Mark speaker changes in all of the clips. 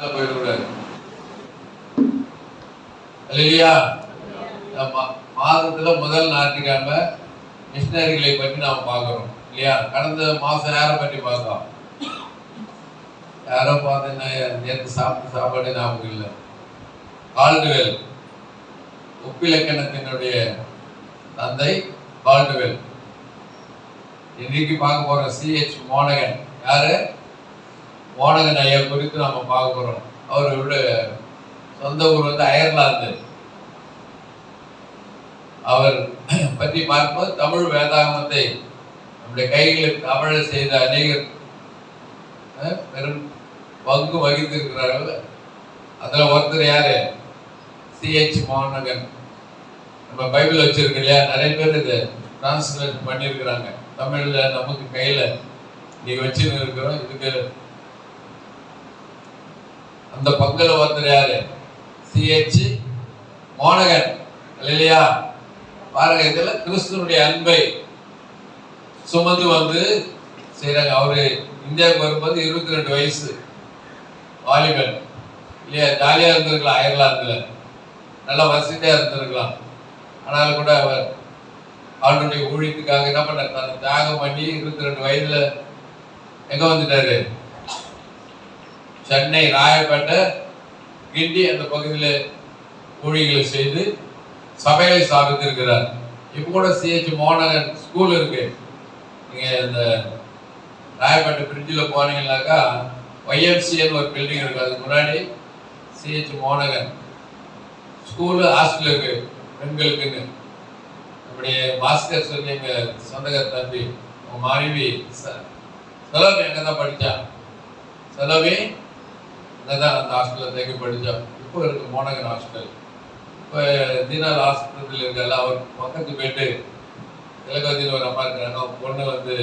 Speaker 1: போயிடக்கூடாது இல்லையா? மாதத்துல முதல் ஞாயிற்றுக்கிழமை மிஷினரிகளை பற்றி நாம் பார்க்கிறோம் இல்லையா? கடந்த மாசம் யாரை பற்றி பார்த்தோம்? யாரோ பார்த்தீங்கன்னா நேற்று சாப்பாடு ஞாபகம் இல்லை. கால்டுவெல், ஒப்பிலக்கணத்தினுடைய தந்தை கால்டுவெல். இன்னைக்கு பார்க்க போறோம் C.H. மோனகன். யாரு? மோனகன் ஐயா குறித்து நாம பார்க்க போறோம். அவரோட சொந்த ஊர் வந்து அயர்லாந்து. அவர் பற்றி பார்க்கும்போது தமிழ் வேதாகமத்தை நம்முடைய கைகளில் தமிழ செய்த அநேகர் பெரும் பங்கு வகித்திருக்கிறார்கள். அதுல ஒருத்தர் யாரு? C.H. மோனகன். நம்ம பைபிள் வச்சிருக்க இல்லையா? நிறைய பேர் இதை டிரான்ஸ்லேட் பண்ணியிருக்கிறாங்க தமிழ்ல. நமக்கு கையில நீங்க வச்சுன்னு இருக்கிறோம். இதுக்கு அந்த பங்குல ஒருத்தர் யாரு? C.H. மோனகன் இல்லையா? பாருங்க, இதுல கிறிஸ்துவனுடைய அன்பை சுமந்து வந்து செய்யறாங்க. அவரு இந்தியாவுக்கு வரும்போது 22 வயசு வாலிபன் இல்லையா? ஜாலியா இருந்திருக்கலாம், அயர்லாந்துல நல்லா வசதியா இருந்திருக்கலாம். ஆனாலும் கூட அவர் அவருடைய ஊழியத்துக்காக என்ன பண்ண தன்னை தியாகம் பண்ணி 22 வயதுல எங்க வந்துட்டாரு? சென்னை, ராயப்பேட்டை, கிண்டி அந்த பகுதியில் ஊழியர்களை செய்து சபைகளை ஸ்தாபித்திருக்கிறார். இப்போ கூட C.H. மோனகன் ஸ்கூல் இருக்கு. நீங்க இந்த ராயப்பேட்டை பிரிட்ஜில் போனீங்கன்னாக்கா YMCA ஒரு பில்டிங் இருக்கு. அதுக்கு முன்னாடி C.H. மோனகன் ஸ்கூலு, ஹாஸ்டல் இருக்கு பெண்களுக்குன்னு. நம்முடைய பாஸ்கர் சொல்லி எங்க சொந்தக்கார தம்பி, உங்க மனைவி செலவி அங்கே தான் படித்தான். செலவி அங்கதான் அந்த ஹாஸ்டல்ல தேக்கி படித்தோம். இப்போ இருக்கு மோனகன் ஹாஸ்டல். இப்போ தீனால் ஹாஸ்பிட்டல் இருக்கால, அவர் பக்கத்து போயிட்டு திலகவதியில் ஒரு அம்மா இருக்கிறாங்க. அவங்க பொண்ணு வந்து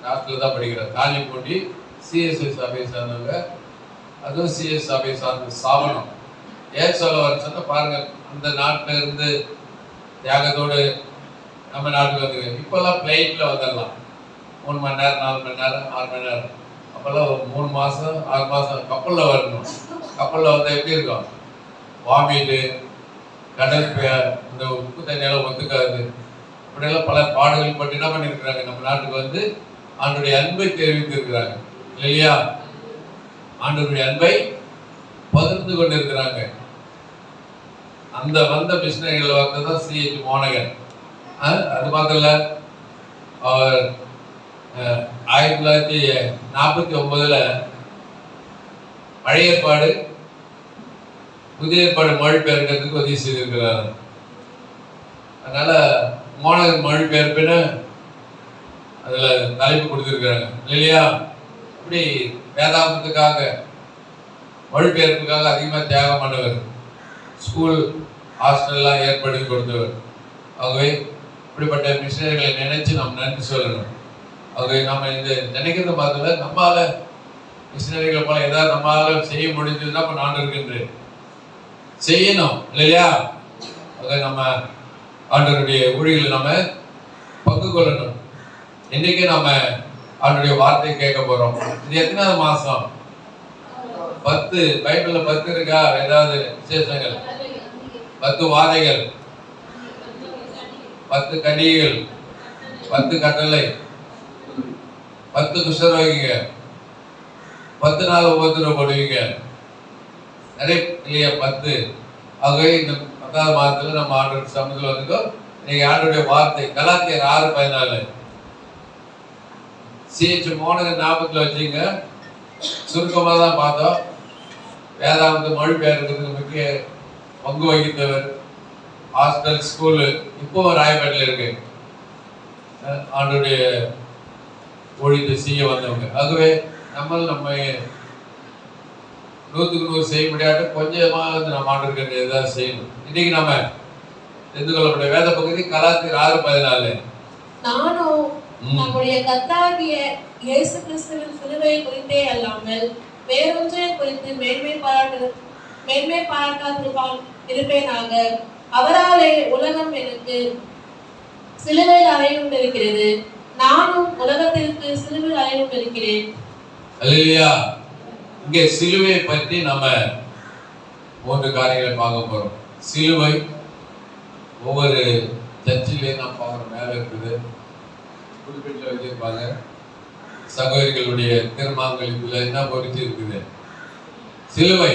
Speaker 1: ஹாஸ்டலில் தான் படிக்கிறார். காஞ்சிபூண்டி CSI சபையை சார்ந்தவங்க. அதுவும் CS சபையை சார்ந்த ஸ்தாபனம். ஏன் சொல்ல வர சொன்னா பாருங்க, அந்த நாட்டில இருந்து தியாகத்தோடு நம்ம நாட்டுக்கு வந்துருக்கு. இப்போல்லாம் பிளைட்ல வந்துடலாம். 3 மணி நேரம், 4 மணி நேரம், 6 மணி நேரம். அப்போல்லாம் 3 மாசம் 6 மாசம் கப்பலில் வரணும். கப்பலில் வந்தால் எப்படி இருக்கும்? வாமிட்டு, கடல் இந்த உப்பு தண்ணியெல்லாம் ஒத்துக்காது. இப்படியெல்லாம் பல பாடுகள் பட்டு என்ன பண்ணியிருக்கிறாங்க? நம்ம நாட்டுக்கு வந்து ஆண்டுடைய அன்பை தெரிவித்திருக்கிறாங்க இல்லையா? ஆண்டுடைய அன்பை பகிர்ந்து கொண்டு இருக்கிறாங்க. அந்த வந்த மிஷினரிகள் வந்ததான் C.H. மோனகன். அது மாத்திர அவர் 1949 பழைய ஏற்பாடு புதிய ஏற்பாடு மொழிபெயர்க்கிறதுக்கு உதவி செய்திருக்கிறார். அதனால மோனகன் மொழிபெயர்ப்புன்னு அதுல தலைப்பு கொடுத்திருக்கிறாங்க இல்லையா? அப்படி வேதாந்தத்துக்காக மொழிபெயர்ப்புக்காக அதிகமா தியாகம் பண்ணவர். ஸ்கூல், ஹாஸ்டல்லாம் ஏற்படுத்தி கொடுத்தவர். ஆகவே இப்படிப்பட்ட மிஷினரிகளை நினைச்சு நாம் நன்றி சொல்லணும். ஆகவே நம்ம இந்த நினைக்கிறத பார்த்துல நம்மால மிஷினரிகளை போல ஏதாவது நம்மளால செய்ய முடிஞ்சதுன்னா இப்ப நான் இருக்கின்றேன் செய்யணும் இல்லையா? ஆக நம்ம ஆண்டவருடைய ஊழியர்களை நம்ம பங்கு கொள்ளணும். இன்னைக்கு நம்ம அவனுடைய வார்த்தையை கேட்க போறோம். இது எத்தனாவது மாசம்? 10. பைபிள்ல 10 இருக்கா? ஏதாவது விசேஷங்கள்? 10 வாதைகள், 10 கனிகள், 10 கட்டளை, 10 குஷ்டரோகிங்க, 10 நாள் உபத்திரப்படுவீங்க நிறைய இல்லையா? 10. ஆகவே இந்த 10வது மாதத்துல நம்ம ஆண்டோட சமூகத்தில் வந்துட்டோம். இன்னைக்கு ஆண்டோடைய வார்த்தை கலாத்தியர் 6:14. C.H. மோனகன் ஞாபகத்தில் வச்சுங்க. சுருக்கமாக தான் பார்த்தோம். வேதாந்த மொழிபெயர்க்கிறதுக்கு முக்கிய பங்கு வகித்தவர். ஹாஸ்டல், ஸ்கூலு இப்போ ராயப்பேட்டில் இருக்கு. ஆண்டுடைய ஊழியத்தை செய்ய வந்தவங்க. ஆகவே நம்ம 100க்கு 100 செய்ய முடியாத கொஞ்சமாக நம்ம ஆண்டு ஏதாவது செய்யணும். இன்னைக்கு நம்ம தெரிந்து கொள்ளக்கூடிய வேத பகுதி கலாத்தியர் 6:14.
Speaker 2: நானும் நம்முடைய கர்த்தராகிய இயேசு கிறிஸ்துவின் சிலுவையை குறித்தே அல்லாமல் வேறொன்றை குறித்து மேன்மை பாராட்டாதிருப்பான் இருப்பேனாக. அவராலே உலகம் எனக்கு சிலுவையில் அறைய கொண்டிருக்கிறது, நானும் உலகத்திற்கு சிலுவையில் அறைய கொண்டிருக்கிறேன்.
Speaker 1: அல்லேலூயா. இங்கே சிலுவை பற்றி நம்ம 3 காரியங்களை பார்க்க போறோம். சிலுவை ஒவ்வொரு சர்ச்சிலையும் நாம் பார்க்குற மேலே இருக்குது, குறிப்பிட்டு வச்சிருப்பாங்க. சகோதரிகளுடைய திருமாங்கலிப்புல என்ன பொறிச்சு இருக்குது? சிலுவை.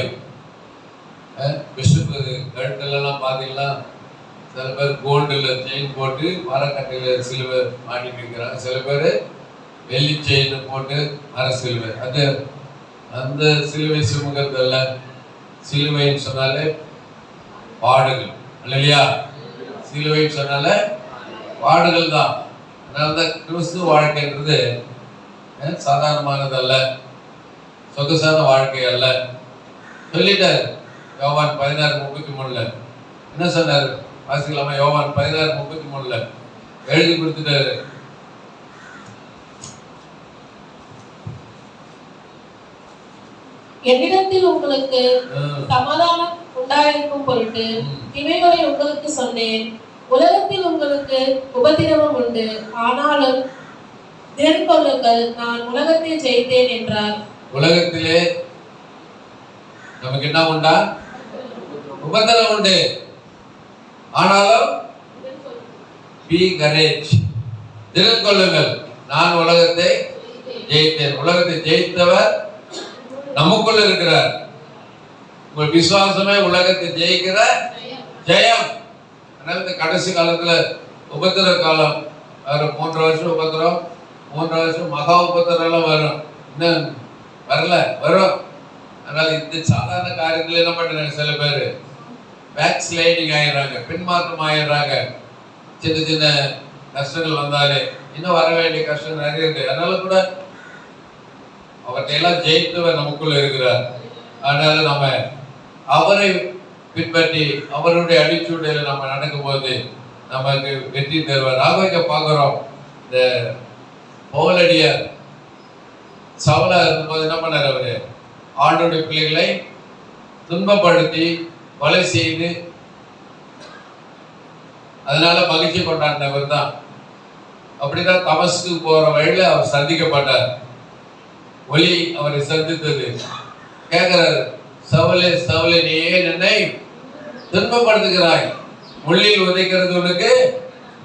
Speaker 1: பிஷப்பு கழுத்துலலாம் பார்த்தீங்கன்னா சில பேர் கோல்டில் செயின் போட்டு மரக்கட்டையில் சிலுவை மாட்டிட்டு இருக்கிறாங்க, சில பேர் வெள்ளி செயின் போட்டு மர சிலுவை. அது அந்த சிலுவை சுமக்கிறதல்ல. சிலுவைன்னு சொன்னாலே பாடுகள் இல்லையா? சிலுவைன்னு சொன்னாலே பாடுகள் தான். அதனால தான் கிறிஸ்துவ வாழ்க்கைன்றது சாதாரணமானதல்ல, சொகுசான வாழ்க்கை அல்ல. சொல்லிட்டாரு யோவான் 16:33 என்ன சொன்னாரு? வாசிக்கலாமா? யோவான் 16:33 எழுதி கொடுத்துட்டாரு.
Speaker 2: என்னிடத்தில் உங்களுக்கு சமாதானம் உண்டாயிருக்கும் பொருட்டு இவைகளை உங்களுக்கு சொன்னேன். உலகத்தில் உங்களுக்கு உபத்திரவம் உண்டு, ஆனாலும் திடன்கொள்ளுங்கள், நான் உலகத்தை ஜெயித்தேன் என்றார். உலகத்திலே
Speaker 1: நமக்கு என்ன உண்டா? உபத்திரவம் உண்டு, ஆனாலும் பி கரேஜ், திடன் கொள்ளுங்கள், நான் உலகத்தை ஜெயித்தேன். உலகத்தை ஜெயித்தவர் நமக்குள்ள இருக்கிறார். உங்கள் விசுவாசமே உலகத்தை ஜெயிக்கிற ஜெயம். அதனால இந்த கடைசி காலத்துல உபத்திர காலம் வரும். 3 வருஷம் உபத்திரம், 3 வருஷம் மகா உபத்திரம் எல்லாம் வரும். இன்னும் வரல, வரும். அதனால இந்த சாதாரண காரியத்துல என்ன பண்றாங்க? சில பேர் பேக் ஸ்லைடிங் ஆயிடுறாங்க, பின்மாற்றம் ஆயிடுறாங்க. சின்ன சின்ன கஷ்டங்கள் வந்தாலே இன்னும் வர வேண்டிய கஷ்டம் நிறைய இருக்கு. அதனால கூட அவற்றையெல்லாம் ஜெயித்தவர் நமக்குள்ள இருக்கிறார். அதனால நம்ம அவரை பின்பற்றி அவருடைய அடிச்சூடையில நம்ம நடக்கும்போது நமக்கு வெற்றி தருவார். ஆக பார்க்கிறோம், இந்த பவுலடியார் சவுலா இருக்கும்போது என்ன பண்ணார்? அவரு ஆண்டோடைய பிள்ளைகளை துன்பப்படுத்தி கொலை செய்து அதனால மகிழ்ச்சி கொண்டாடினவர் தான். அப்படிதான் தமஸ்கு போற வழியில அவர் சந்திக்கப்பட்டார். ஒளி அவரை சந்தித்தது. கேட்கிறார், சவுலே சவுலே, நீ ஏன் என்னை துன்பப்படுத்துகிறாய்? முள்ளில் உதைக்கிறது உனக்கு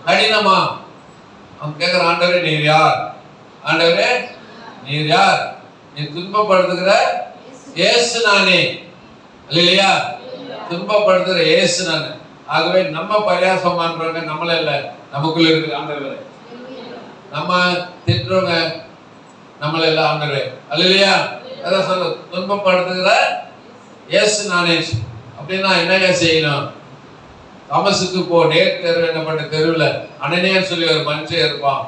Speaker 1: கடினமா? அவன் கேட்கிற, ஆண்டவரே நீர் யார்? ஆண்டவரே நீர் யார்? நீ துன்பப்படுத்துகிற இயேசு நானே. இல்லையா? துன்பப்படுத்துகிற இயேசு நானே. ஆகவே நம்ம பரியாசம் பண்றவங்க நம்மள இல்ல, நமக்குள்ள இருக்கிற ஆண்டவரே. நம்ம திட்டுறவங்க நம்மள எல்லாம் ஆண்டவரே. அல்லையா? அதான் சொல்ல, துன்பப்படுத்துகிற இயேசு நானே. அப்படின்னா என்னங்க செய்யணும்? தமசுக்கு போ. நேர் தெருவு என்னப்பட்ட தெருவில் அனனியான்னு சொல்லி ஒரு மனுஷன் இருப்பான்,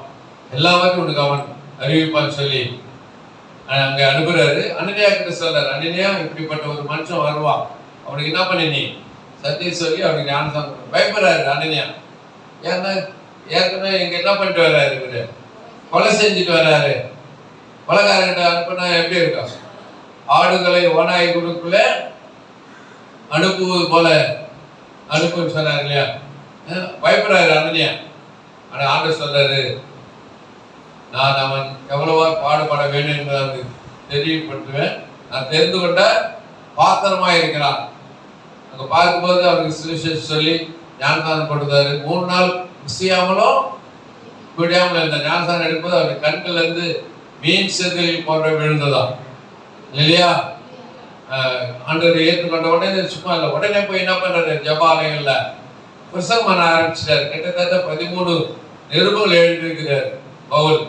Speaker 1: எல்லாவற்றையும் உனக்கு அவன் அறிவிப்பான்னு சொல்லி அங்க அனுப்புறாரு. அனனியா கிட்ட சொல்றாரு, அனனியா இப்படிப்பட்ட ஒரு மனுஷன் வருவான், அவனுக்கு என்ன பண்ணி நீ சத்தியம் சொல்லி அவனுக்கு ஞானம். பயப்படுறாரு அனனியா. ஏன்னா ஏற்கனவே இங்க என்ன பண்ணிட்டு வர்றாரு? இவரு கொலை செஞ்சுட்டு வர்றாரு. கொலைகாரங்கிட்ட அனுப்புனா எப்படி இருக்கும்? ஆடுகளை ஓனாய் குழுக்குள்ள அனுப்புவது போல அனுப்புன்னு சொன்னார் இல்லையா? பயப்படுறாரு அனனியா. ஆனா ஆண்டவர் சொல்றாரு, நான் அவன் எவ்வளவா பாடுபட வேண்டும் என்பதை அவனுக்கு தெரியப்படுத்துவேன். நான் தெரிந்து கொண்ட பாத்திரமா இருக்கிறான். அங்க பார்க்கும்போது அவருக்கு சுவிசேஷம் சொல்லி ஞானஸ்நானம் கொடுத்தாரு. 3 நாள் குசியாமலும் குடியாமலும் இருந்த ஞானஸ்நானம் எடுக்கும்போது அவருக்கு கண்கள் இருந்து மீன் செதில் போன்ற விழுந்ததான் இல்லையா? ஆண்டவர் ஏற்றுக்கொண்ட உடனே சும்மா இல்லை, உடனே போய் என்ன பண்றாரு? ஜபாலயங்கள்ல பிரசங்கம் பண்ண ஆரம்பிச்சிட்டாரு. கிட்டத்தட்ட 13 நிருபங்கள் எழுதியிருக்கிறார் பவுல்.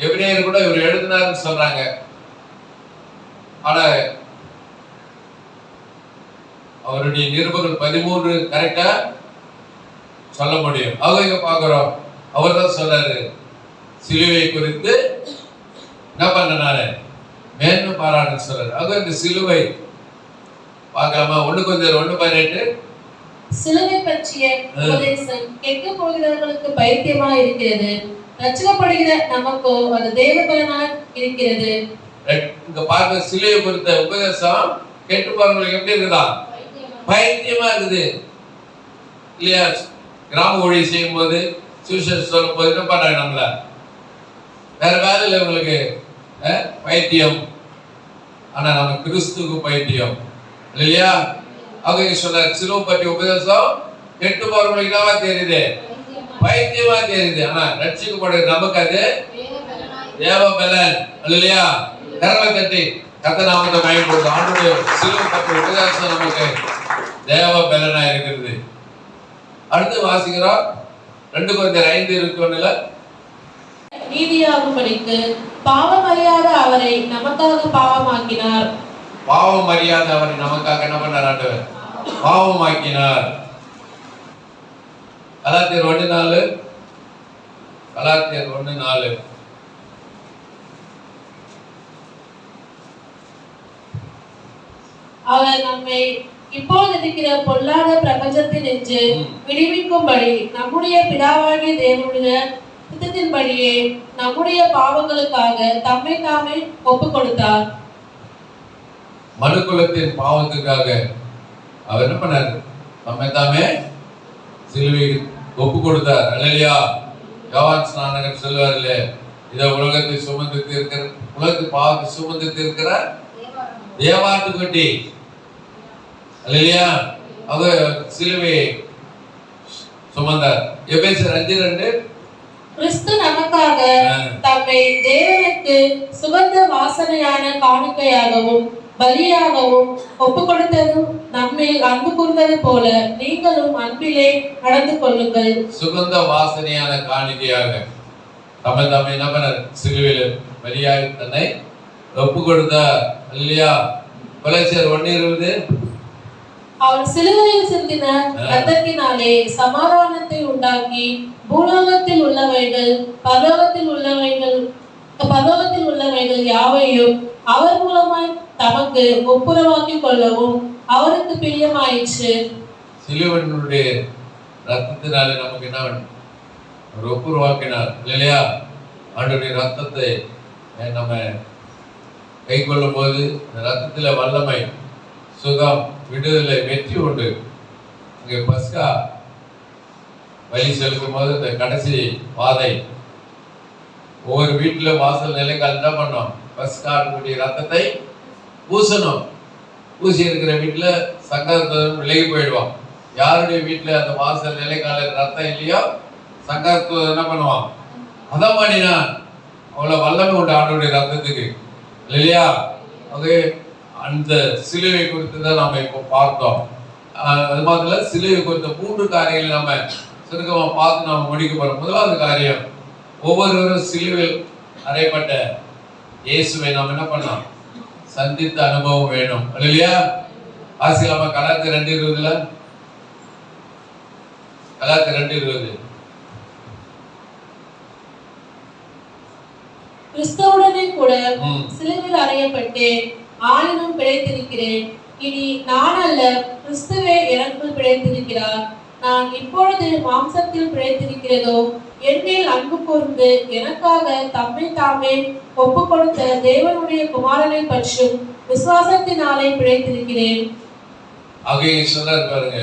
Speaker 1: எபிரேயர் கூட இவர் எழுதினாருன்னு சொல்றாங்க. ஆனா அவருடைய நிருபங்கள் 13 கரெக்டா சொல்ல முடியும். அவங்க பார்க்கிறோம், அவர் தான் சொல்றாரு, சிலுவை குறித்து என்ன பண்ணனாரு? மேன்மை பாராட்டு சொல்றாரு. ஆக இந்த சிலுவை பார்க்கலாமா? 1
Speaker 2: சிலுவை பற்றிய உபதேசம் கேட்க போகிறவர்களுக்கு பைத்தியமா இருக்கிறது, ரட்சிக்கப்படுகிற நமக்கோ அது தேவ பலனாய் இருக்கிறது.
Speaker 1: இங்க பார்க்க சிலுவை குறித்த உபதேசம் கேட்டு போறவங்களுக்கு எப்படி இருக்குதா? பைத்தியமா இருக்குது இல்லையா? கிராம ஊழிய செய்யும் போது சுவிசேஷம் சொல்லும் போது என்ன பண்றாங்க? நம்மள வேற வேலை இல்லை உங்களுக்கு, பைத்தியம் ஆனா நம்ம கிறிஸ்துவுக்கு பைத்தியம் இல்லையா? அவங்க சொல்றாரு சிலுவை பற்றி உபதேசம் கெட்டு போறவங்களுக்கு என்னவா தெரியுது? பைத்தியமா தெரியுது. ஆனா ரட்சிக்கப்படுற நமக்கு அது தேவ பலன் இல்லையா? கரவை தட்டி கர்த்தர் நாமத்தை மகிமைப்படுத்து. ஆண்டவருடைய சிலுவை பற்றி உபதேசம் நமக்கு தேவ பலனா இருக்கிறது. அடுத்து வாசிக்கிறோம் 2 Corinthians 5:21.
Speaker 2: நீதியாகும்படிக்கு பாவம் அறியாத அவரை நமக்காக பாவமாக்கினார்.
Speaker 1: பாவம் அறியாத அவரை நமக்காக என்ன பண்ணார்? ஆண்டவர் பாவமாக்கினார். கலாத்தியர் 1:4. கலாத்தியர் 1:4.
Speaker 2: அவர் நம்மை இப்போது இருக்கிற பொல்லாத பிரபஞ்சத்தில் நின்று விடுவிக்கும்படி நம்முடைய பிதாவாகிய தேவனுடைய சித்தத்தின்படியே நம்முடைய பாவங்களுக்காக தம்மை தாமே ஒப்பு கொடுத்தார்.
Speaker 1: மனுக்குலத்தின் பாவத்துக்காக அவர் என்ன பண்ணார்? தம்மை தாமே சிலுவைக்கு ஒப்பு கொடுத்தார். அல்லேலூயா. யோவான் ஸ்நானகர் சொல்வார் இல்லையே, இதை உலகத்தை சுமந்து தீர்க்கிற, உலகத்து பாவத்தை சுமந்து தீர்க்கிற தேவாட்டுக்குட்டி. அல்லேலூயா. அவர் சிலுவையை சுமந்தார். எபேசியர் 5:2.
Speaker 2: கிறிஸ்து நமக்காக தம்மை தேவனுக்கு சுகந்த வாசனையான காணிக்கையாகவும் பலியாகவும் ஒப்பு கொடுத்ததும் நம்மில் அன்பு கூர்ந்தது போல நீங்களும் அன்பிலே நடந்து கொள்ளுங்கள்.
Speaker 1: சுகந்த வாசனையான காணிக்கையாக தம்மை என்ன பண்ணார்? சிலுவையில் பலியாய் தன்னை ஒப்பு கொடுத்தார். அல்லேலூயா. கொலோசியர் 1:20.
Speaker 2: அவர் சிலுவையில் சிந்தின இரத்தத்தினாலே சமாதானத்தை உண்டாக்கி பூலோகத்தில் உள்ளவைகள் யாவையும் அவர் மூலமாய் தமக்கு ஒப்புரவாக்கி கொள்ளவும் அவருக்கு பிரியமாயிற்று.
Speaker 1: சிலுவையினுடைய ரத்தத்தினாலே நமக்கு என்ன வேண்டும்? ஒரு ஒப்புரவாக்கினார் இல்லையா? ஆண்டவருடைய ரத்தத்தை நம்ம கை கொள்ளும் போது ரத்தத்தில் வல்லமை, சுகம், விடுதலை, வெற்றி உண்டு. இங்கே பஸ்கா வழி செலுத்தும் போது இந்த கடைசி பாதை ஒவ்வொரு வீட்டில் வாசல் நிலைக்கால் என்ன பண்ணோம்? பஸ்காவுடைய ரத்தத்தை பூசணும். பூசி இருக்கிற வீட்டில் சங்கரத்துவம் விலகி போயிடுவான். யாருடைய வீட்டில் அந்த வாசல் நிலைக்கால ரத்தம் இல்லையோ சங்கரத்துவம் என்ன பண்ணுவான்? அதான் பண்ணினான். அவ்வளோ வல்லமை உண்டு ஆண்டவருடைய ரத்தத்துக்கு இல்லையா? அது அந்த சிலுவை குறித்து தான் நம்ம இப்போ பார்த்தோம். அது மாதிரி சிலுவை குறித்த 3 காரியங்களை நம்ம சுருக்கமா பார்த்து நம்ம முடிக்க போறோம். முதலாவது காரியம், ஒவ்வொருவரும் சிலுவையில் அறையப்பட்ட இயேசுவை நாம் என்ன பண்ணலாம்? சந்தித்த அனுபவம் வேணும் இல்லையா? ஆசிலாம கலாத்தியர் 2:20. கலாத்தியர் 2:20.
Speaker 2: கிறிஸ்துவுடனே கூட சிலுவையில் அறையப்பட்டேன், ஆயினும் பிழைத்திருக்கிறேன். இனி நான் அல்ல, கிறிஸ்துவே எனக்குள் பிழைத்திருக்கிறார். நான் இப்பொழுது மாம்சத்தில் பிழைத்திருக்கிறதோ என்னில் அன்பு கூர்ந்து எனக்காக தம்மை தாமே ஒப்பு கொடுத்த தேவனுடைய குமாரனை பற்றும் விசுவாசத்தினாலே பிழைத்திருக்கிறேன்.
Speaker 1: ஆகிய சொன்னார் பாருங்க,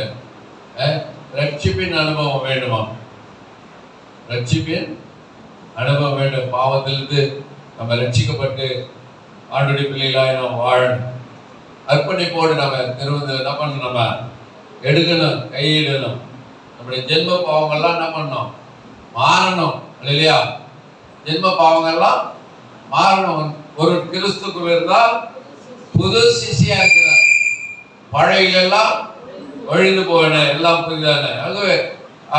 Speaker 1: ரட்சிப்பின் அனுபவம் வேண்டுமா? ரட்சிப்பின் அனுபவம் வேண்டும். பாவத்திலிருந்து நம்ம ரட்சிக்கப்பட்டு ஆண்டுடைய பிள்ளைகளாய் நாம் வாழணும். அர்ப்பணிப்போடு நம்ம திரும்ப என்ன பண்ணணும்? நம்ம எடுக்கணும், கையிடணும். நம்முடைய ஜென்ம பாவங்கள்லாம் என்ன பண்ணணும்? மாறணும் இல்லையா? ஜென்ம பாவங்கள்லாம் மாறணும். ஒரு கிறிஸ்துக்குள் இருந்தால் புது சிசியா இருக்கிறார். பழைய எல்லாம் ஒழிந்து போயின, எல்லாம் புதிதான. ஆகவே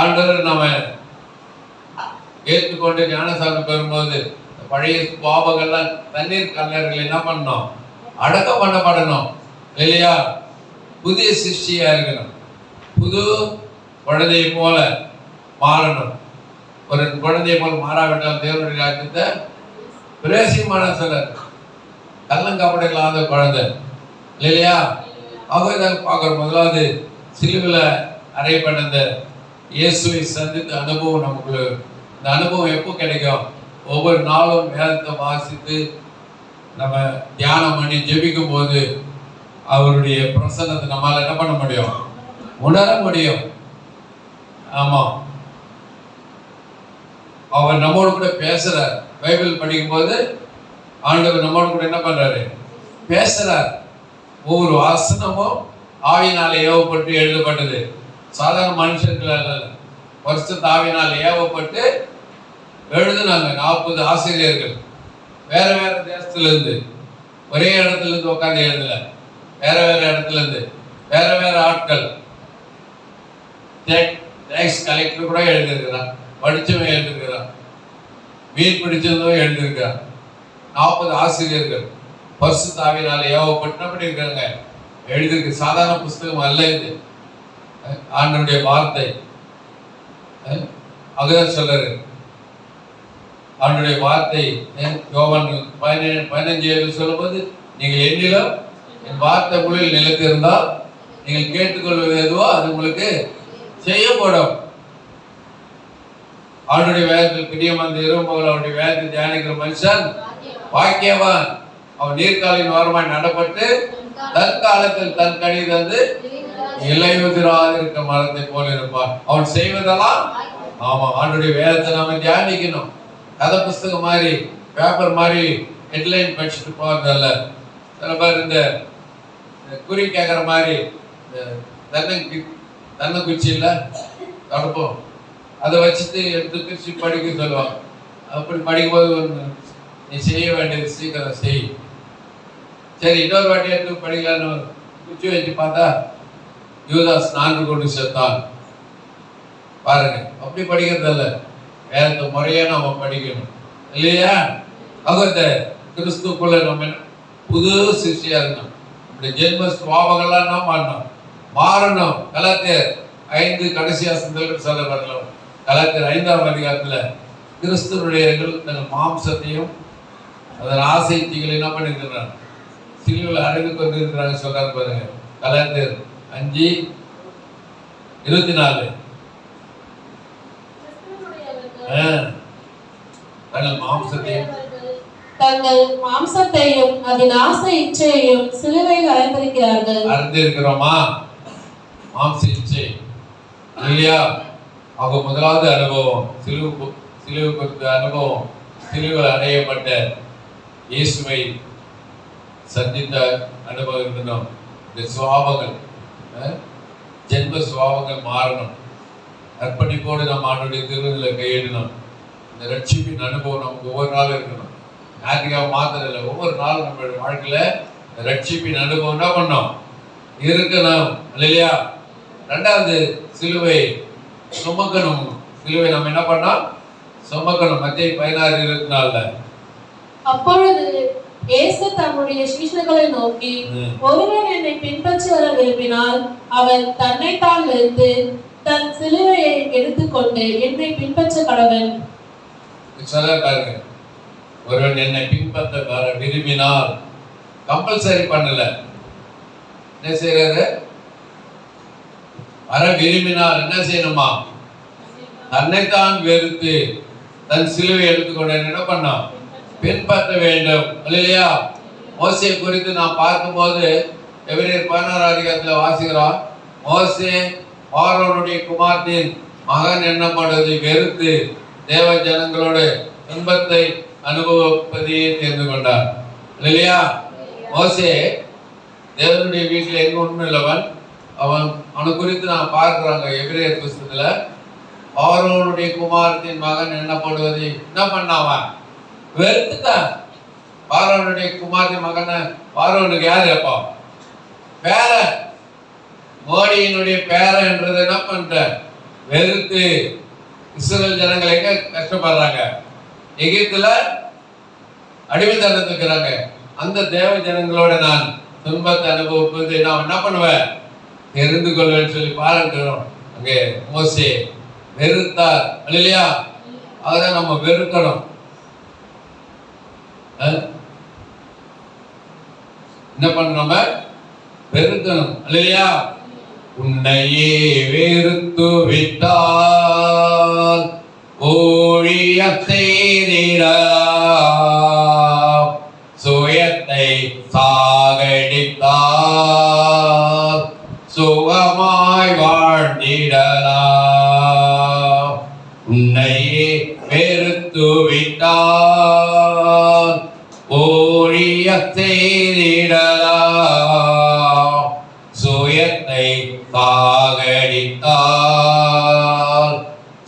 Speaker 1: ஆண்டவர் நம்ம ஏற்றுக்கொண்டு ஞானசாரம் பெறும்போது பழைய பாவங்கள்லாம் தண்ணீர் கல்லறைகள் என்ன பண்ணணும்? அடக்கம் பண்ணப்படணும் இல்லையா? புதிய சிருஷ்டியா இருக்கணும். புது குழந்தையை போல மாறணும். ஒரு குழந்தையை போல மாறாவிட்டால் தேவனுடைய ராஜ்யத்தை பிரேசியமான சிலர் கள்ளங்காப்படை இல்லாத குழந்தை இல்லையா? அவதான் பார்க்குற முதலாவது சிலுவையில் அறையப்பட்ட இந்த இயேசுவை சந்தித்த அனுபவம் நமக்கு. இந்த அனுபவம் எப்போ கிடைக்கும்? ஒவ்வொரு நாளும் வேதத்தை வாசித்து நம்ம தியானம் பண்ணி ஜெபிக்கும் போது அவருடைய பிரசன்னத்தை நம்மளால என்ன பண்ண முடியும்? உணர முடியும். ஆமா, அவர் நம்மோடு கூட பேசுறார். பைபிள் படிக்கும் போது ஆண்டவர் நம்மோடு கூட என்ன பண்றாரு? பேசுறார். ஒவ்வொரு வசனமும் ஆவியினால ஏவப்பட்டு எழுதப்பட்டது. சாதாரண மனுஷர்களால் அல்ல, பரிசுத்த ஆவியினால ஏவப்பட்டு எழுதுனாங்க. 40 ஆசிரியர்கள் வேற வேற தேசத்துல இருந்து, ஒரே இடத்துல இருந்து உட்காந்து எழுதல, வேற வேற இடத்துல இருந்து வேற வேற ஆட்கள். டேக்ஸ் கலெக்டர் கூட எழுதியிருக்கிறான், படிச்சவன் எழுதியிருக்கிறான், மீன் பிடிச்சதும் எழுதியிருக்கிறான். 40 ஆசிரியர்கள் பரிசுத்த ஆவியினால ஏவப்பட்டு என்ன பண்ணியிருக்காங்க, எழுதியிருக்கு. சாதாரண புஸ்தகம் அல்ல இது, ஆண்டவருடைய வார்த்தை. அதுதான் சொல்றாரு, ஆண்டவருடைய வார்த்தை. யோவான் 15:7 சொல்லும்போது, நீங்கள் என்னிலும் என் வார்த்தை உங்களில் நிலைத்திருந்தால் நீங்கள் கேட்டுக்கொள்வது எதுவோ அது உங்களுக்கு செய்யப்படும். அவனுடைய வேதத்தில் பிரியமந்த இரும்பவள், அவனுடைய வேதத்தை தியானிக்கிற மனுஷன் வாக்கியவான். அவன் நீர்காலின் ஓரமாய் நடப்பட்டு தன் காலத்தில் தன் கனி தந்து இலையுதிராதிருக்க மரத்தை போல இருப்பான். அவன் செய்வதெல்லாம் ஆமா. அவனுடைய வேதத்தை நாம தியானிக்கணும். கதை புஸ்தகம் மாதிரி, பேப்பர் மாதிரி ஹெட்லைன் படிச்சுட்டு போறதல்ல. சில பேர் இந்த குறி கேட்கற மாதிரி தென்னங்குச்சி இல்ல தடுப்போம், அதை வச்சுட்டு எடுத்து பிரிச்சு படிக்க சொல்லுவாங்க. அப்படி படிக்கும்போது நீ செய்ய வேண்டியது சீக்கிரம் செய். சரி, இன்னொரு வாட்டி எடுத்து படிக்கலான்னு குச்சி வச்சு பார்த்தா யூதாஸ் 4 கொண்டு செத்தான். பாருங்க, அப்படி படிக்கிறதில்ல, வேற முறையா நம்ம படிக்கணும் இல்லையா? அந்த கிறிஸ்துக்குள்ள நம்ம புது சிஷ்யா இருக்கணும். இப்படி ஜென்ம சுவாபங்கள்லாம் என்ன பண்ணணும், மாறணும். கலாத்தியர் 5 கடைசி வசனத்தில் சொல்ல வரலாம். கலாத்தியர் 5ஆம் அதிகாரத்துல கிறிஸ்துவனுடைய தங்கள் மாம்சத்தையும் அதன் ஆசைத்திகளை என்ன பண்ணிருக்கிறாங்க, சிலுவையில் அடைந்து கொண்டு இருக்கிறாங்க சொல்றாரு பாருங்க. கலாத்தியர் 5:24
Speaker 2: தங்கள் மாம்சத்தையும் அதன் ஆசை இச்சையையும் சிலுவையில் அடைந்திருக்கிறார்கள்.
Speaker 1: அறிந்திருக்கிறோமா? மாம்ச இச்சை இல்லையா? அவங்க முதலாவது அனுபவம் சிலுவை குறித்த அனுபவம், சிலுவையில் அடையப்பட்ட இயேசுவை சந்தித்த அனுபவம் இருக்கணும். இந்த சுவாபங்கள், ஜென்ம சுவாபங்கள் மாறணும். அர்ப்பணிப்போடு நம்ம ஆண்டுடைய திருவிழா கையிடணும். இந்த ரட்சிப்பின் அனுபவம் நமக்கு ஒவ்வொரு நாளும் இருக்கணும். ஞாயிற்றுக்கிழமை மாத்திரம் இல்லை, ஒவ்வொரு நாளும் நம்மளுடைய வாழ்க்கையில ரட்சிப்பின் அனுபவம் என்ன பண்ணோம், இருக்கணும் இல்லையா? 2வது சிலுவை சுமக்கணும். சிலுவை நம்ம என்ன பண்ணோம், சுமக்கணும். மத்தேயு 16:24
Speaker 2: அப்பொழுது இயேசு தம்முடைய சீஷர்களை நோக்கி, ஒருவன் என்னை பின்பற்றி வர விரும்பினால் அவன் தன்னைத்தான் வெறுத்து தன் சிலுவையை எடுத்துக்கொண்டு என்னை பின்பற்ற கடவன்.
Speaker 1: சொல்ல பாருங்க, ஒருவன் என்னை பின்பற்ற வர விரும்பினால், கம்பல்சரி பண்ணல, என்ன செய்யறாரு, வர விரும்பினால் என்ன செய்யணுமா, தன்னைத்தான் வெறுத்து தன் சிலுவை எடுத்துக்கொண்டு என்ன பண்ணோம், பின்பற்ற வேண்டும் இல்லையா? மோசே குறித்து நாம் பார்க்கும்போது எபிரேயர் 16ஆம் அதிகாரத்துல வாசிக்கிறோம். மோசே பார்வோனுடைய குமாரத்தின் மகன் என்னப்படுவதை வெறுத்து தேவ ஜனங்களோட துன்பத்தை அனுபவிப்பதையே தெரிந்து கொண்டார் இல்லையா? மோசே தேவனுடைய வீட்டில் எங்க ஒண்ணும் இல்லவன். அவனை குறித்து நான் பார்க்கிறாங்க எபிரேயர் புஸ்தகத்துல. பார்வோனுடைய குமாரத்தின் மகன் என்னப்படுவதை என்ன பண்ணாவன், வெறுத்துட்டான். பார்வோனுடைய குமாரத்தின் மகனை, பார்வோனுக்கு யாரு அப்பா, பேரன், மோடியினுடைய பேரன்றது என்ன பண்ற, வெறுத்து இஸ்ரேல் ஜனங்கள் எங்க கஷ்டப்படுறாங்க, எகிப்துல அடிமைத்தனத்துக்கு இருக்கிறாங்க. அந்த தேவ ஜனங்களோட நான் துன்பத்தை அனுபவிப்பது நான் என்ன பண்ணுவேன், தெரிந்து கொள்வேன்னு சொல்லி பாருக்கிறோம். அங்கே மோசே வெறுத்தார் இல்லையா? அதான் நம்ம வெறுக்கணும். என்ன பண்ண, வெறுக்கணும் இல்லையா? உன்னையே வெறுத்து விட்டால் ஊழியத்தை சுயத்தை சாகடித்தால் சுகமாய் வாழ்ந்திடலாம். உன்னையே வெறுத்து விட்டால் ஊழியத்தை சாகடித்தால்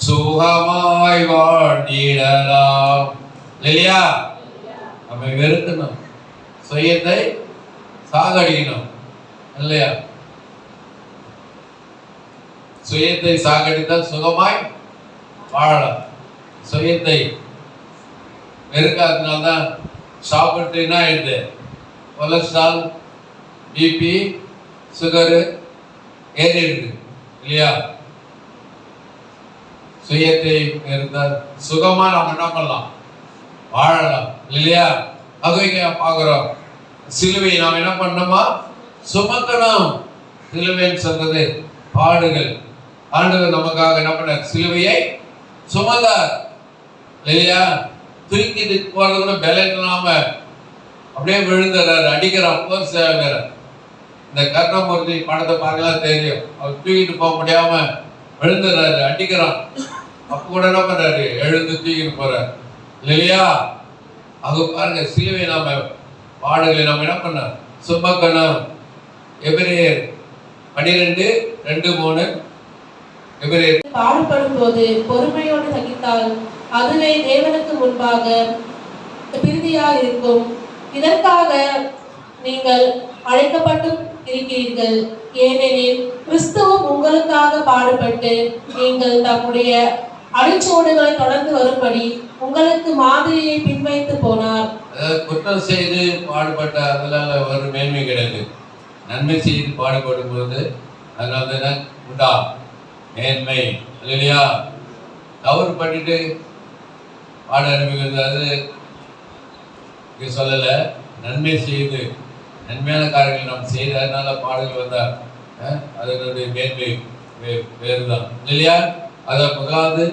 Speaker 1: சுகமாய் வாழ்ந்திடலாம். இல்லையா? நம்ம வெறுக்கணும், சுயத்தை சாகடிக்கணும். இல்லையா? சுயத்தை சாகடித்தால் சுகமாய் வாழலாம். சுயத்தை வெறுக்காதனால்தான் சாப்பிட்டுன்னா ஆயிடுது, கொலஸ்ட்ரால், பிபி, சுகரு ஏறிடுது. இல்லையா? சுயத்தை வெறுத்தால் சுகமா நம்ம என்ன பண்ணலாம்? வாழலாம். இல்லையா? அதுவே பார்க்கிறோம். சிலுவை நாம் என்ன பண்ணணுமா? சுமக்கணும். சிலுவைன்னு சொல்றது பாடுகள். ஆண்டவர் நமக்காக என்ன பண்ண? சிலுவையை சுமந்தார். இல்லையா? தூக்கிட்டு போறது கூட பலன் இல்லாம அப்படியே விழுந்துறாரு, அடிக்கிறான். போர் சேவை வேற. இந்த கர்ணமூர்த்தி படத்தை பார்க்கலாம் தெரியும். அவர் தூக்கிட்டு போக முடியாம விழுந்துறாரு, அடிக்கிறான். அப்ப கூட என்ன பண்றாரு? எழுந்து தூக்கிட்டு போறாரு. இல்லையா? அது பாருங்க, சிலுவை நாம பாடுகளை நம்ம என்ன பண்ண? சுமக்கணும். எபிரேயர் 12:2-3. எபிரேயர்
Speaker 2: பாடுபடும் போது பொறுமையோடு சகித்தால் அதுவே தேவனுக்கு முன்பாக பிரீதியாக இருக்கும். இதற்காக நீங்கள் அழைக்கப்பட்டும் இருக்கிறீர்கள். ஏனெனில் கிறிஸ்துவும் உங்களுக்காக பாடுபட்டு நீங்கள் தம்முடைய அடிச்சோடுகளை தொடர்ந்து வரும்படி உங்களுக்கு மாதிரியை பின்வைத்து போனார்.
Speaker 1: குற்றம் செய்து பாடுபட்ட அதனால ஒரு மேன்மை கிடையாது. நன்மை செய்து பாடுபடும் போது அதனால தான் உண்டா மேன்மை. இல்லையா? தவறு பண்ணிட்டு பாட அனுப்பிக்கிறது அது இங்க சொல்லல. நன்மை செய்து நன்மையான காரியங்கள் நாம் செய்ததுனால பாடல்கள் வந்தா அதனுடைய மேன்மை வேறுதான். இல்லையா? அத முதலாவது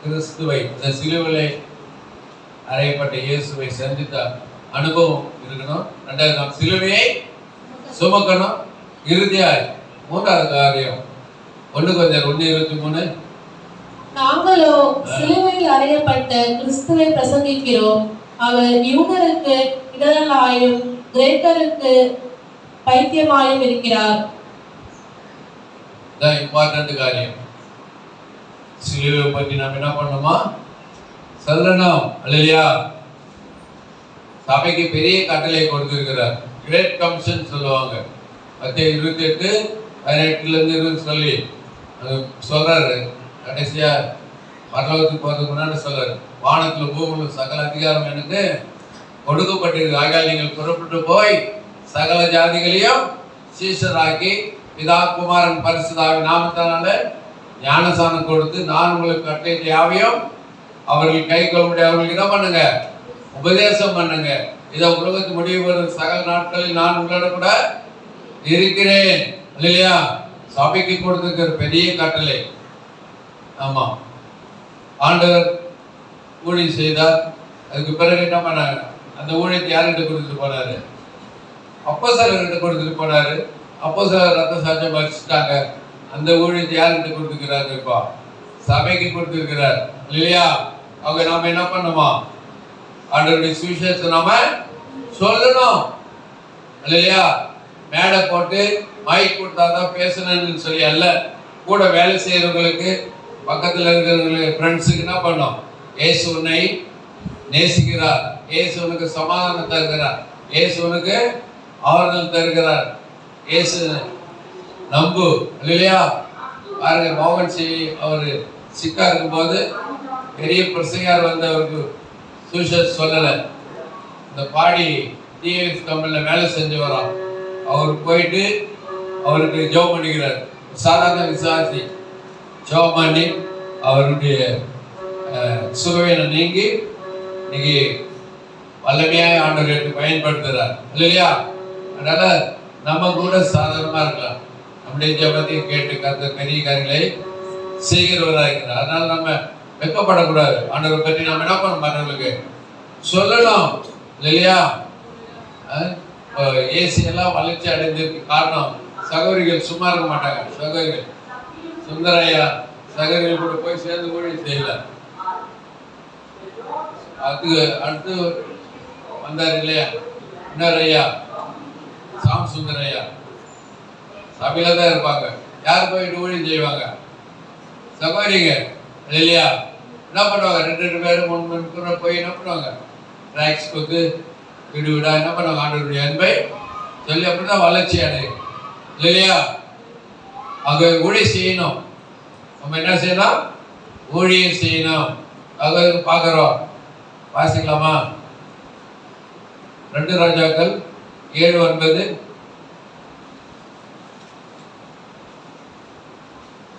Speaker 1: கிறிஸ்துவை, இந்த சிலுவையிலே அறையப்பட்ட இயேசுவை சந்தித்த அனுபவம் இருக்கணும். ரெண்டாவது நாம் சிலுவையை சுமக்கணும். இறுதியாய் மூன்றாவது காரியம் 1
Speaker 2: நாங்களோ சிலுவையில் அறையப்பட்ட கிறிஸ்துவை பிரசங்கிக்கிறோம். அவர் யூதருக்கு இடரலாயும் கிரேக்கருக்கு பைத்தியமாயும் இருக்கிறார்.
Speaker 1: இம்பார்ட்டன்ட் காரியம். சிலுவை பற்றி நாம் என்ன பண்ணணுமா? சொல்லணும். இல்லையா? சபைக்கு பெரிய கட்டளை கொடுத்திருக்கிறார். கிரேட் கமிஷன் சொல்லுவாங்க. 28:18-20 சொல்லி சொல்றாரு. கடைசியா பரலோகத்துக்கு போறதுக்கு முன்னாடி சொல்றாரு, வானத்துல பூமியில சகல அதிகாரம் எனக்கு கொடுக்கப்பட்டிருக்கு. ஆகையால் நீங்கள் புறப்பட்டு போய் சகல ஜாதிகளையும் சீஷராக்கி பிதா குமாரன் பரிசுத்தாவி நாமத்தினால ஞானசானம் கொடுத்து நான் உங்களுக்கு கட்டளை யாவையும் அவர்கள் கை கொள்ளும்படி அவர்களுக்கு என்ன பண்ணுங்க? உபதேசம் பண்ணுங்க. இதை உலகத்து முடிவு வரும் சகல நாட்களில் நான் உங்களோட கூட இருக்கிறேன். இல்லையா? சபைக்கு கொடுத்திருக்கிற பெரிய கட்டளை. ஆமா, ஆண்டவர் ஊழியம் செய்தார். அதுக்கு பிறகு என்ன பண்ணாங்க? அந்த ஊழியத்தை யார்கிட்ட கொடுத்துட்டு போனாரு? அப்போஸ்தலர்கிட்ட கொடுத்துட்டு போனாரு. அப்போஸ்தலர் ரத்த சாட்சியம் வச்சுட்டாங்க. அந்த ஊழியத்தை யார்கிட்ட கொடுத்துக்கிறாரு? இப்போ சபைக்கு கொடுத்துருக்கிறார். இல்லையா? அவங்க நாம என்ன பண்ணுமா? ஆண்டவருடைய சுவிசேஷத்தை நாம சொல்லணும். இல்லையா? மேடை போட்டு மைக் கொடுத்தாதான் பேசணும்னு சொல்லி அல்ல. கூட வேலை செய்யறவங்களுக்கு, பக்கத்தில் இருக்கிறவங்களுக்கு, ஃப்ரெண்ட்ஸுக்கு என்ன பண்ணோம்? இயேசு உன்னை நேசிக்கிறார். இயேசு உனக்கு சமாதானம் தருகிறார். இயேசு உனக்கு ஆறுதல் தருகிறார். இயேசு நம்பு. இல்லையா? பாருங்க, மோகன் சி அவர் சிக்கா இருக்கும்போது பெரிய பிரசங்கார் வந்து அவருக்கு சுவிசேஷம் சொல்லலை. இந்த பாடி டிஎஸ் கம்பெனியில் வேலை செஞ்சு வரோம். அவர் போயிட்டு அவருக்கு ஜெபம் பண்ணிக்கிறார். சாதாரண விசுவாசி ஜெபம் பண்ணி அவருடைய சுகவீனம் நீங்கி இன்னைக்கு வல்லமையாக ஆண்டவருக்கு பயன்படுத்துகிறார். இல்லையா? அதனால நம்ம கூட சாதாரணமா இருக்கலாம். நம்முடைய ஜெபத்தையும் கேட்டு கர்த்தர் பெரிய காரியங்களை செய்கிறவராக இருக்கிறார். அதனால நம்ம வெட்கப்படக்கூடாது. ஆண்டவரை பற்றி நம்ம என்ன பண்ண மற்றவங்களுக்கு சொல்லணும். இல்லையா? ஏசி எல்லாம் வளர்ச்சி அடைந்திருக்கு காரணம் சகோதரிகள் சும்மா இருக்க மாட்டாங்க. சகோதரிகள் சுந்தரையா சகோதரிகள் கூட போய் சேர்ந்து ஊழியம் செய்யல. அது அடுத்து வந்தார் இல்லையா? இன்னொரு ஐயா சாம் சுந்தரையா சபையில தான் இருப்பாங்க. யார் போயிட்டு ஊழியம் செய்வாங்க? சகோதரிங்க இல்லையா? என்ன பண்ணுவாங்க? 2 பேரும் 3 பேரும் போய் என்ன பண்ணுவாங்க? ட்ராக்ஸ் கொடுத்து வீடு வீடா என்ன பண்ணுவாங்க? ஆண்டவருடைய அன்பை சொல்லி அப்படிதான் வளர்ச்சி அடையும் இல்லையா? அங்க ஊழியம் செய்யணும். நம்ம என்ன செய்யணும்? ஊழியம் செய்யணும். அங்க பார்க்கிறோம். வாசிக்கலாமா? 2 ராஜாக்கள் 7:9.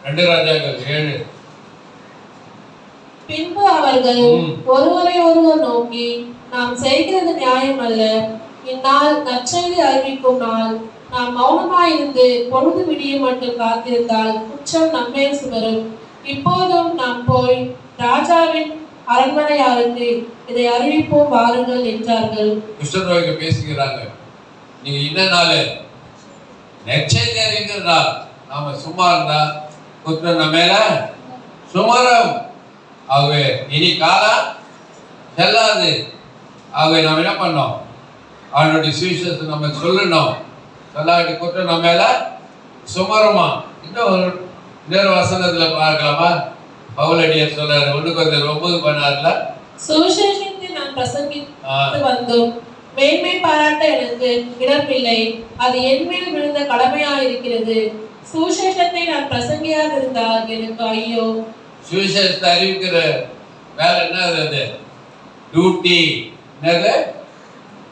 Speaker 1: 2 ராஜாக்கள் 7.
Speaker 2: பின்பு அவர்கள் ஒருவரை ஒருவர் நோக்கி, நாம் செய்கிறது நியாயம் அல்ல. இந்நாள் நற்செய்தி அறிவிக்கும் நாள். நாம் மௌனமாயிருந்து பொழுது விடிய மட்டும் காத்திருந்தால் குற்றம் நம்மேல் சுமரும். இப்போதும் நாம் போய் ராஜாவின் அரண்மனையாருக்கு இதை அறிவிப்போம் வாருங்கள் என்றார்கள்.
Speaker 1: குஷ்டரோகிக பேசுகிறாங்க. நீங்க என்ன நாள்? நற்செய்தி அறிவிக்கிற நாள். நாம சும்மா இருந்தா குற்றம் நம்ம மேல சுமரும். ஆகவே இனி காலம் செல்லாது. ஆகவே நாம் என்ன பண்ணோம்? அவனுடைய சுவிசேஷத்தை நம்ம சொல்லணும். சொல்லாட்டி குற்றம் நம்ம மேல சுமருமா. இன்னொரு வசனத்துல பார்க்கலாமா? பவுலடியார் சொல்றாரு 1:9-16.
Speaker 2: சுவிசேஷத்தை நான் பிரசங்கித்து வந்தோம். மேன்மை பாராட்ட எனக்கு இடமில்லை. அது என் மேல் விழுந்த கடமையா இருக்கிறது. சுவிசேஷத்தை நான் பிரசங்கியாதிருந்தால் எனக்கு ஐயோ.
Speaker 1: சுவிசேஷத்தை அறிவிக்கிற வேலை என்னது? அது டியூட்டி. என்னது?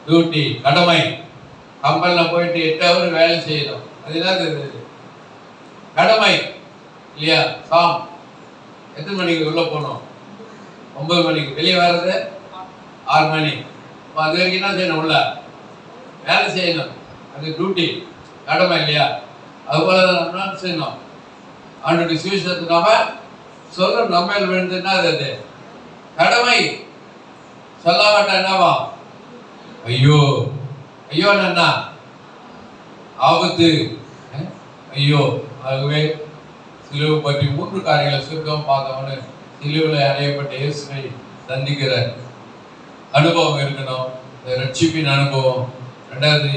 Speaker 1: டியூட்டி, கடமை. கம்பெனில போயிட்டு 8 ஹவர் வேலை செய்யணும். அது என்னது? கடமை இல்லையா? சாம் எத்தனை மணிக்கு உள்ள போகணும்? 9 மணிக்கு. வெளியே வர்றது 6 மணி. அது வரைக்கும் என்ன செய்யணும்? உள்ள வேலை செய்யணும். அது டியூட்டி, கடமை இல்லையா? அதுபோல நம்ம செய்யணும். அவனுடைய சுவிசேஷத்தை நாம சொல்ற நம்ம விழுந்துன்னா அது கடமை. சொல்லாமட்டா என்னவா? ஐயோ. ஐயோ என்ன? ஆபத்து. ஐயோ. ஆகவே சிலுவை பற்றி 3 காரியங்களை சுருக்கம் பார்த்தவனு சிலுவையில் அறையப்பட்ட இயேசுவை சந்திக்கிற அனுபவம் இருக்கணும். ரட்சிப்பின் அனுபவம். 2வது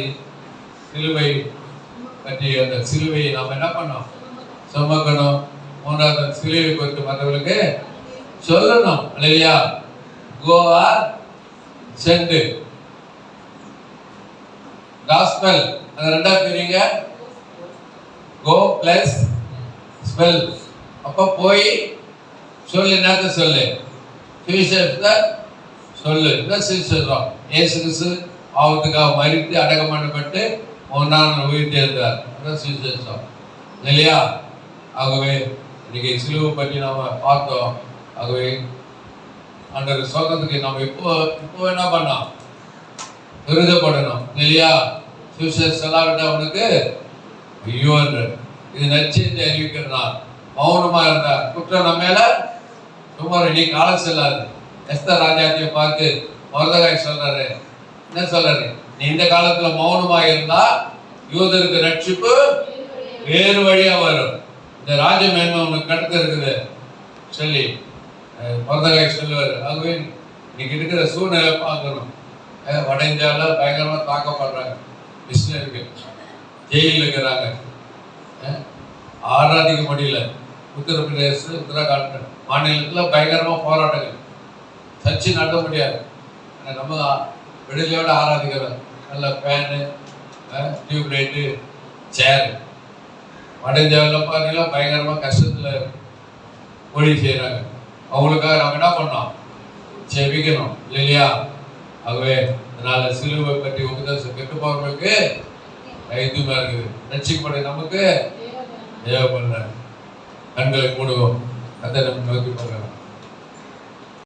Speaker 1: சிலுவை பற்றி அந்த சிலுவையை நாம் என்ன பண்ணோம்? சுமக்கணும். 3வது சிலுவை குறித்து மற்றவர்களுக்கு சொல்லணும் இல்லையா? கோ ஆர் சென்ட் காஸ்பல். அது 2வது பிரிங்க. கோ பிளஸ் ஸ்பெல். அப்ப போய் சொல்லு. என்னத்த சொல்லு? சுவிசேஷத்தை சொல்லு. என்ன சுவிசேஷம்? இயேசு கிறிஸ்து ஆபத்துக்காக மரித்து அடக்கம் பண்ணப்பட்டு 3ஆம் நாள் உயிர் தேர்ந்தார். அதான் சுவிசேஷம் இல்லையா? ஆகவே இன்னைக்கு சிலுவை பற்றி நாம பார்த்தோம். ஆகவே அந்த சொல்றதுக்கு நம்ம இப்போ என்ன பண்ணோம்? விருதப்படணும் இல்லையா? சுவிசேஷம் சொல்லாவிட்டா அவனுக்கு ஐயோ என்று. இது நற்செய்தி அறிவிக்கிறனால மௌனமா இருந்தா குற்றம் நம்ம மேல சுமார். இன்னைக்கு காலம் செல்லாது. எஸ்தர் ராஜாத்தியை பார்த்து மொர்தெகாய் சொல்றாரு. என்ன சொல்றாரு? நீ இந்த காலத்துல மௌனமா இருந்தா யூதருக்கு ரட்சிப்பு வேறு வழியா வரும். இந்த ராஜ மேன்மை உனக்கு கடத்த இருக்குது சொல்லி மொர்தெகாய் சொல்லுவாரு. ஆகவே இன்னைக்கு இருக்கிற சூழ்நிலை பார்க்கணும். வட இந்தியாவில் பயங்கரமா தாக்கப்படுறாங்க. மிஷினரிகள் ஜெயிலில் இருக்கிறாங்க. ஆராதிக்க முடியல. உத்தரப்பிரதேச, உத்தரகாண்ட் மாநிலத்தில் பயங்கரமா போராட்டங்கள். சர்ச்சை நடத்த முடியாது. நம்ம விடுதலையோட ஆராதிக்கிறோம். நல்ல ஃபேனு, டியூப் லைட்டு, சேர். வட இந்தியாவில் பார்த்தீங்கன்னா பயங்கரமா கஷ்டத்தில் ஒளி செய்கிறாங்க. அவங்களுக்காக நம்ம என்ன பண்ணோம்? செபிக்கணும் இல்லையா? ஆகவே அதனால சிலுவை பற்றி உபதேசம் கெட்டு போறவங்களுக்கு இதுமா இருக்குது. ரட்சிக்கப்பட நமக்கு தேவைப்படுற கண்களை மூடுவோம். அதை நம்ம நோக்கி பார்க்கலாம்.